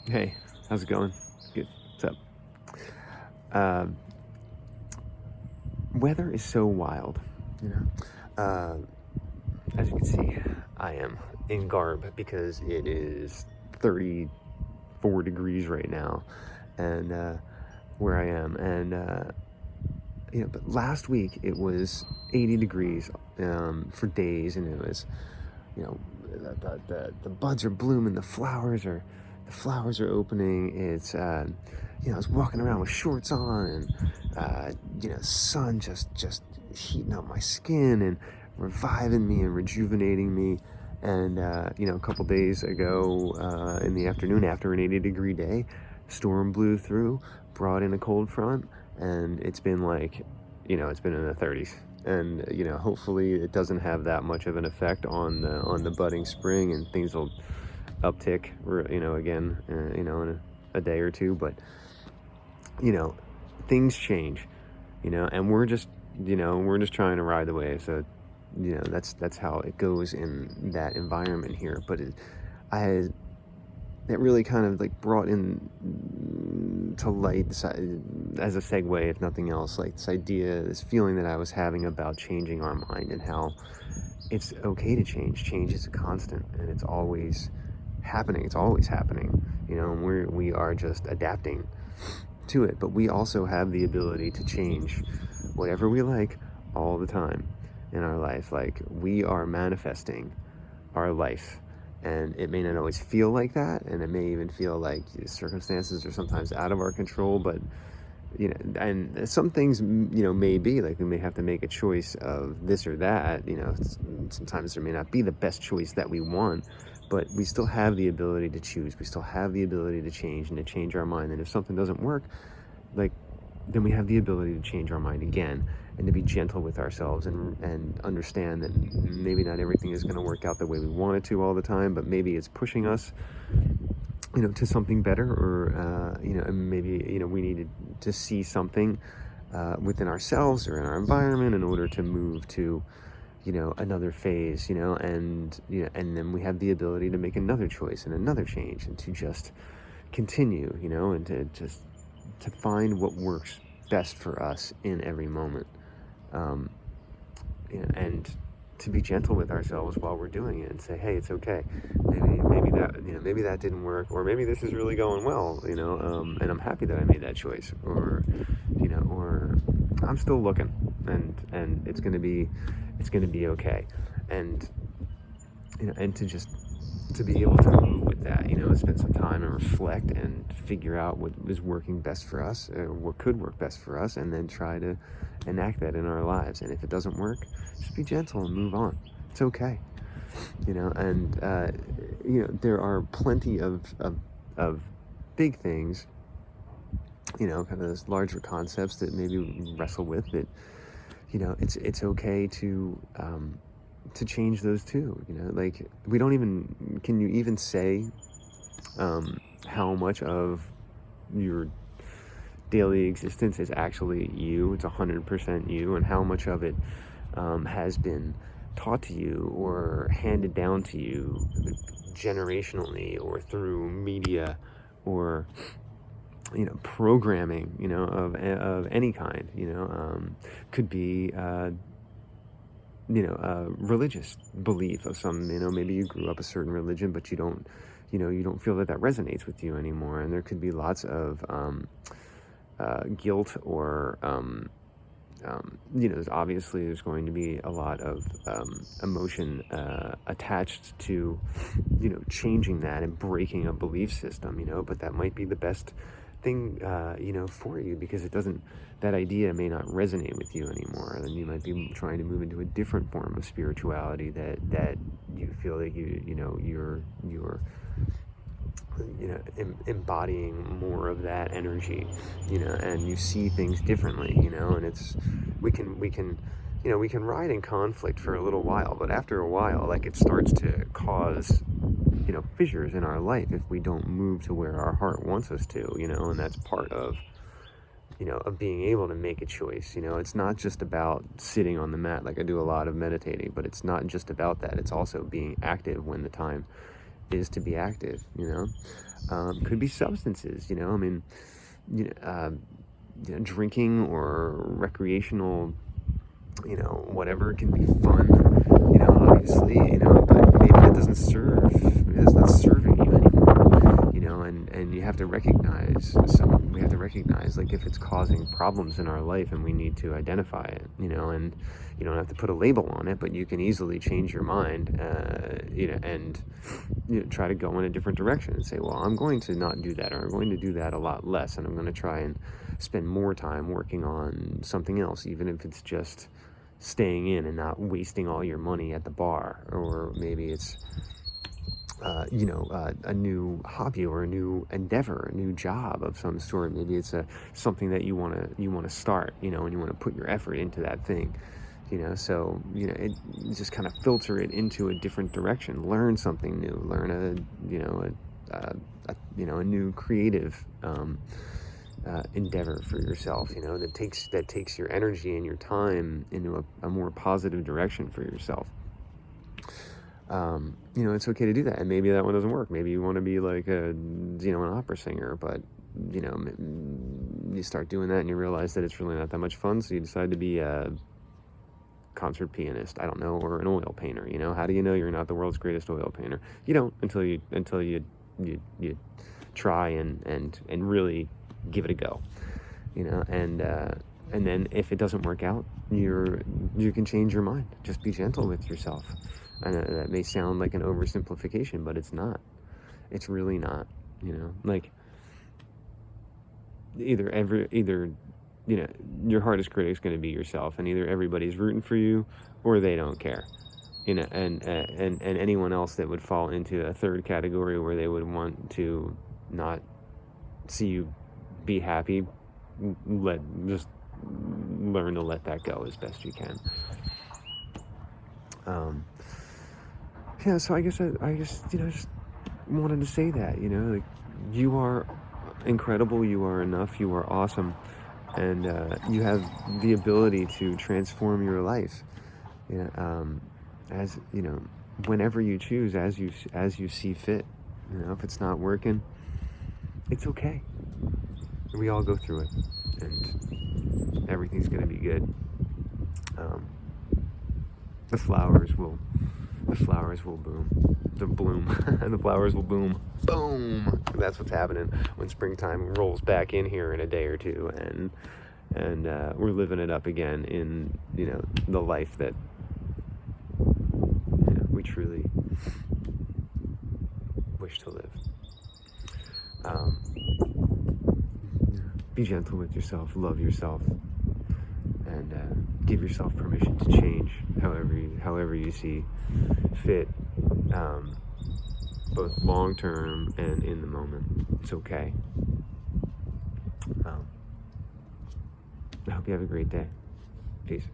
Hey, how's it going? Good. What's up? Um, Weather is so wild, you know. As you can see, I am in garb because it is 34 degrees right now, and where I am, and but last week it was 80 degrees for days, and it was, you know, the buds are blooming, the flowers are opening. It's I was walking around with shorts on, and sun just heating up my skin and reviving me and rejuvenating me. And a couple days ago in the afternoon, after an 80-degree day, storm blew through, brought in a cold front, and it's been it's been in the 30s. And hopefully it doesn't have that much of an effect on the budding spring, and things will uptick, again, in a day or two. But things change, and we're just trying to ride the wave. So that's how it goes in that environment here. But it really kind of like brought in to light this, as a segue, if nothing else, like this feeling that I was having about changing our mind, and how it's okay to change. Change is a constant, and it's always happening. And we are just adapting to it. But we also have the ability to change whatever we like all the time in our life. Like, we are manifesting our life, and it may not always feel like that, and it may even feel like circumstances are sometimes out of our control. But and some things may be like, we may have to make a choice of this or that. Sometimes there may not be the best choice that we want, but we still have the ability to choose. We still have the ability to change, and to change our mind. And if something doesn't work, then we have the ability to change our mind again, and to be gentle with ourselves, and understand that maybe not everything is going to work out the way we want it to all the time, but maybe it's pushing us to something better. Or and maybe we needed to see something within ourselves or in our environment in order to move to another phase, and then we have the ability to make another choice and another change, and to just continue, and to find what works best for us in every moment. um, and to be gentle with ourselves while we're doing it, and say, hey, it's okay. Maybe that didn't work, or maybe this is really going well, and I'm happy that I made that choice. Or I'm still looking, and it's gonna be okay. And and to be able to move with that, spend some time and reflect and figure out what is working best for us, or what could work best for us, and then try to enact that in our lives. And if it doesn't work, just be gentle and move on. It's okay. And there are plenty of big things, kind of those larger concepts that maybe we wrestle with, that it's okay to change those too. Like, we don't even, can you even say how much of your daily existence is actually you? It's 100% you. And how much of it has been taught to you or handed down to you generationally, or through media, or programming, of any kind. Could be religious belief of some, maybe you grew up a certain religion, but you don't feel that resonates with you anymore. And there could be lots of guilt, or there's going to be a lot of emotion attached to changing that and breaking a belief system. But that might be the best thing for you, because that idea may not resonate with you anymore. And you might be trying to move into a different form of spirituality that you feel that you're embodying more of that energy, and you see things differently, and we can ride in conflict for a little while, but after a while, like, it starts to cause fissures in our life if we don't move to where our heart wants us to. And that's part of of being able to make a choice. It's not just about sitting on the mat. Like, I do a lot of meditating, but it's not just about that. It's also being active when the time is to be active, you know? Could be substances, you know? I mean, you know, drinking or recreational, you know, whatever can be fun, you know, obviously, you know, but maybe that doesn't serve, maybe that's not serving you anymore, you know, and you have to recognize we have to recognize, like, if it's causing problems in our life and we need to identify it, you know, and you don't have to put a label on it, but you can easily change your mind, you know, and you know, try to go in a different direction and say, well, I'm going to not do that, or I'm going to do that a lot less, and I'm going to try and spend more time working on something else, even if it's just staying in and not wasting all your money at the bar. Or maybe it's you know, a new hobby or a new endeavor, a new job of some sort. Maybe it's something that you want to start, you know, and you want to put your effort into that thing, you know. So you know, you just kind of filter it into a different direction. Learn something new. Learn a new creative endeavor for yourself, you know, that takes your energy and your time into a more positive direction for yourself. You know, it's okay to do that, and maybe that one doesn't work. Maybe you want to be like an opera singer, but you know, you start doing that and you realize that it's really not that much fun, so you decide to be a concert pianist, I don't know, or an oil painter. You know, how do you know you're not the world's greatest oil painter? You don't until you try and really give it a go, you know. And then if it doesn't work out, you can change your mind. Just be gentle with yourself. I know that may sound like an oversimplification, but it's not. It's really not. You know, like either you know, your hardest critic is going to be yourself, and either everybody's rooting for you or they don't care. You know, and anyone else that would fall into a third category where they would want to not see you be happy, just learn to let that go as best you can. Yeah, so I guess you know, just wanted to say that, you know, like, you are incredible, you are enough, you are awesome, and you have the ability to transform your life, you know, as you know, whenever you choose, as you see fit. You know, if it's not working, it's okay. We all go through it, and everything's gonna be good. The flowers will bloom. The flowers will boom. Boom. That's what's happening when springtime rolls back in here in a day or two, and we're living it up again in, you know, the life that, you know, we truly wish to live. Be gentle with yourself, love yourself, and give yourself permission to change however you see fit, both long term and in the moment. It's okay. I hope you have a great day. Peace.